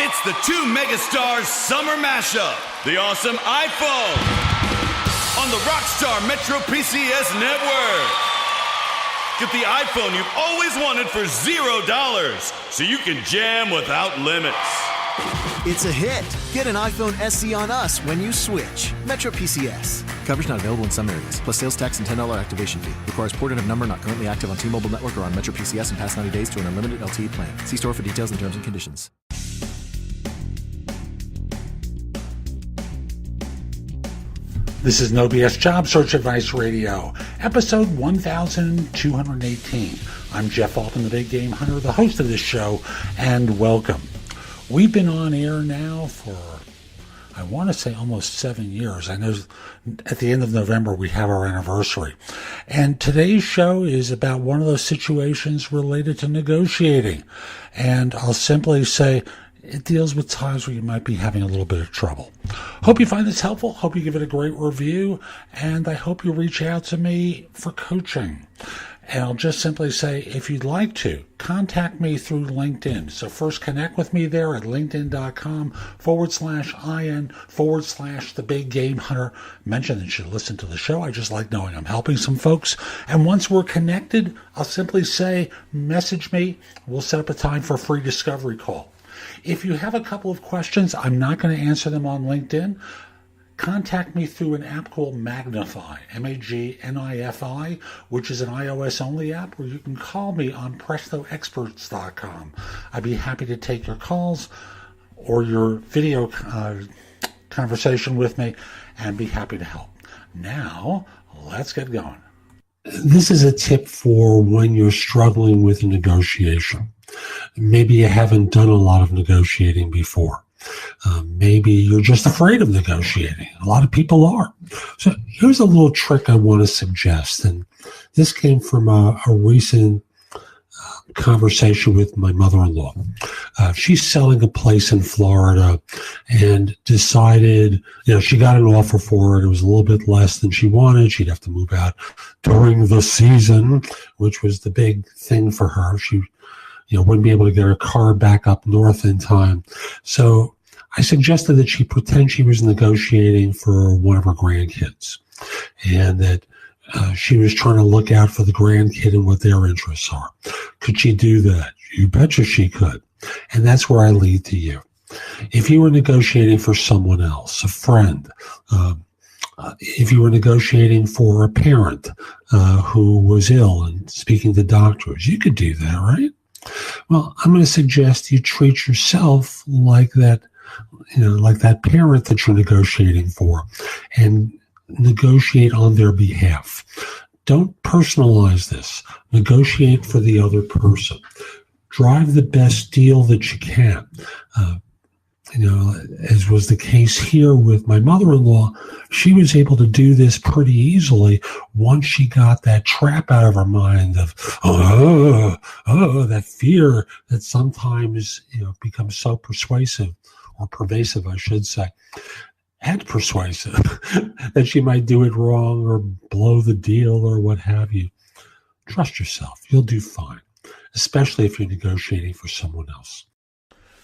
It's the two megastars summer mashup. The awesome iPhone on the Rockstar Metro PCS network. Get the iPhone you've always wanted for $0 so you can jam without limits. It's a hit. Get an iPhone SE on us when you switch. Metro PCS. Coverage not available in some areas, plus sales tax and $10 activation fee. Requires port of number not currently active on T-Mobile network or on Metro PCS in past 90 days to an unlimited LTE plan. See store for details and terms and conditions. This is No BS Job Search Advice Radio, episode 1218. I'm Jeff Altman, the Big Game Hunter, the host of this show, and welcome. We've been on air now for, I want to say, almost 7 years. I know at the end of November we have our anniversary. And today's show is about one of those situations related to negotiating. And I'll simply say, it deals with times where you might be having a little bit of trouble. Hope you find this helpful. Hope you give it a great review. And I hope you reach out to me for coaching. And I'll just simply say, if you'd like to, contact me through LinkedIn. So first connect with me there at linkedin.com/IN/the Big Game Hunter. Mention that you should listen to the show. I just like knowing I'm helping some folks. And once we're connected, I'll simply say, message me. We'll set up a time for a free discovery call. If you have a couple of questions, I'm not going to answer them on LinkedIn. Contact me through an app called Magnify, MAGNIFI, which is an iOS-only app where you can call me on PrestoExperts.com. I'd be happy to take your calls or your video conversation with me and be happy to help. Now, let's get going. This is a tip for when you're struggling with a negotiation. Maybe you haven't done a lot of negotiating before. Maybe you're just afraid of negotiating. A lot of people are. So here's a little trick I want to suggest. And this came from a recent conversation with my mother-in-law. She's selling a place in Florida and decided, she got an offer for it. It was a little bit less than she wanted. She'd have to move out during the season, which was the big thing for her. She wouldn't be able to get her car back up north in time. So I suggested that she pretend she was negotiating for one of her grandkids and that she was trying to look out for the grandkid and what their interests are. Could she do that? You betcha she could. And that's where I lead to you. If you were negotiating for someone else, a friend, if you were negotiating for a parent who was ill and speaking to doctors, you could do that, right? Well, I'm going to suggest you treat yourself like that, like that parent that you're negotiating for, and negotiate on their behalf. Don't personalize this. Negotiate for the other person. Drive the best deal that you can. As was the case here with my mother-in-law, she was able to do this pretty easily once she got that trap out of her mind of, that fear that sometimes, becomes so persuasive or pervasive, I should say, and persuasive that she might do it wrong or blow the deal or what have you. Trust yourself. You'll do fine, especially if you're negotiating for someone else.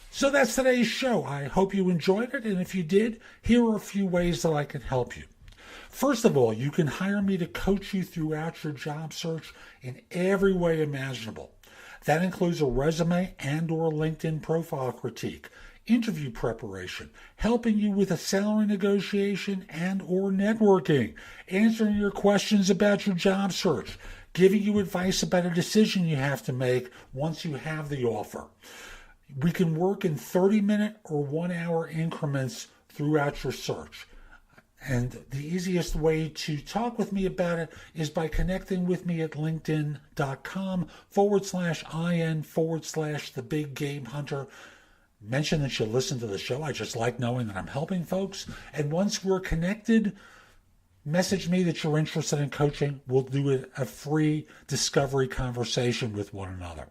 So that's today's show. I hope you enjoyed it, and if you did, here are a few ways that I can help you. First of all, you can hire me to coach you throughout your job search in every way imaginable. That includes a resume and or LinkedIn profile critique, interview preparation, helping you with a salary negotiation and or networking, answering your questions about your job search, giving you advice about a decision you have to make once you have the offer. We can work in 30-minute or 1-hour increments throughout your search. And the easiest way to talk with me about it is by connecting with me at linkedin.com/IN/the Big Game Hunter. Mention that you listen to the show. I just like knowing that I'm helping folks. And once we're connected, message me that you're interested in coaching. We'll do a free discovery conversation with one another.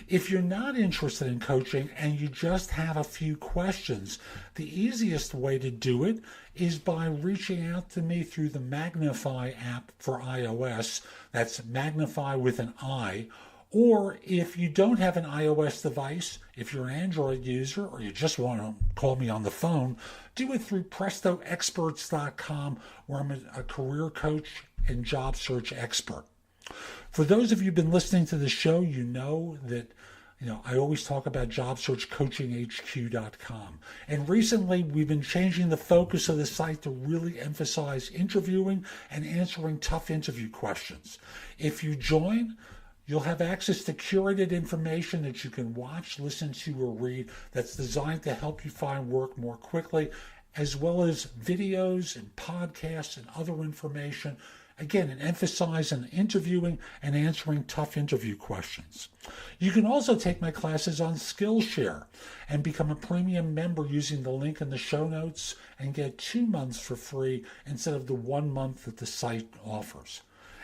If you're not interested in coaching and you just have a few questions, the easiest way to do it is by reaching out to me through the Magnify app for iOS. That's Magnify with an I. Or if you don't have an iOS device, if you're an Android user or you just want to call me on the phone, do it through prestoexperts.com, where I'm a career coach and job search expert. For those of you who've been listening to the show, you know that I always talk about jobsearchcoachinghq.com. And recently, we've been changing the focus of the site to really emphasize interviewing and answering tough interview questions. If you join, you'll have access to curated information that you can watch, listen to, or read that's designed to help you find work more quickly, as well as videos and podcasts and other information. Again, an emphasis on interviewing and answering tough interview questions. You can also take my classes on Skillshare and become a premium member using the link in the show notes and get 2 months for free instead of the 1 month that the site offers.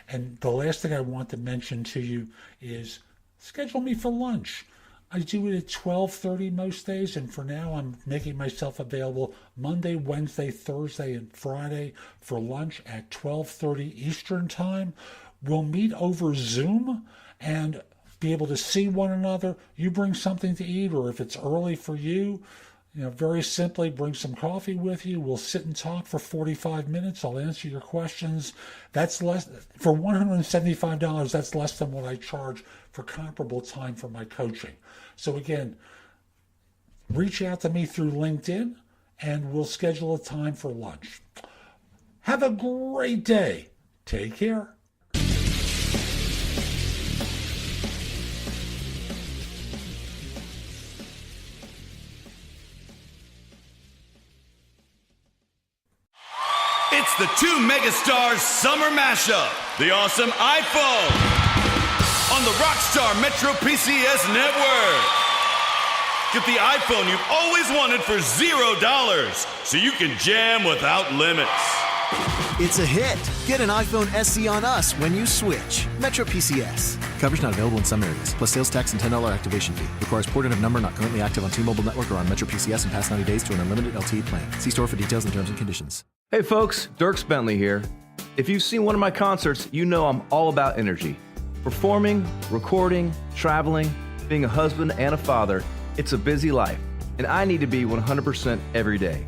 And the last thing I want to mention to you is schedule me for lunch. I do it at 12:30 most days, and for now I'm making myself available Monday, Wednesday, Thursday, and Friday for lunch at 12:30 Eastern Time. We'll meet over Zoom and be able to see one another. You bring something to eat, or if it's early for you, very simply bring some coffee with you. We'll sit and talk for 45 minutes. I'll answer your questions. That's less for $175. That's less than what I charge for comparable time for my coaching. So again, reach out to me through LinkedIn and we'll schedule a time for lunch. Have a great day. Take care. It's the two megastars summer mashup, the awesome iPhone on the Rockstar Metro PCS network. Get the iPhone you've always wanted for $0 so you can jam without limits. It's a hit. Get an iPhone SE on us when you switch. Metro PCS. Coverage not available in some areas, plus sales tax and $10 activation fee. Requires ported of number not currently active on T-Mobile network or on Metro PCS in past 90 days to an unlimited LTE plan. See store for details and terms and conditions. Hey folks, Dirk Bentley here. If you've seen one of my concerts, you know I'm all about energy. Performing, recording, traveling, being a husband and a father, it's a busy life, and I need to be 100% every day.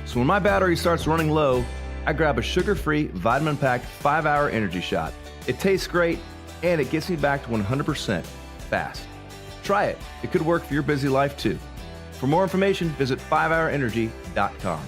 So when my battery starts running low, I grab a sugar-free, vitamin-packed 5-hour energy shot. It tastes great, and it gets me back to 100% fast. Try it. It could work for your busy life too. For more information, visit 5hourenergy.com.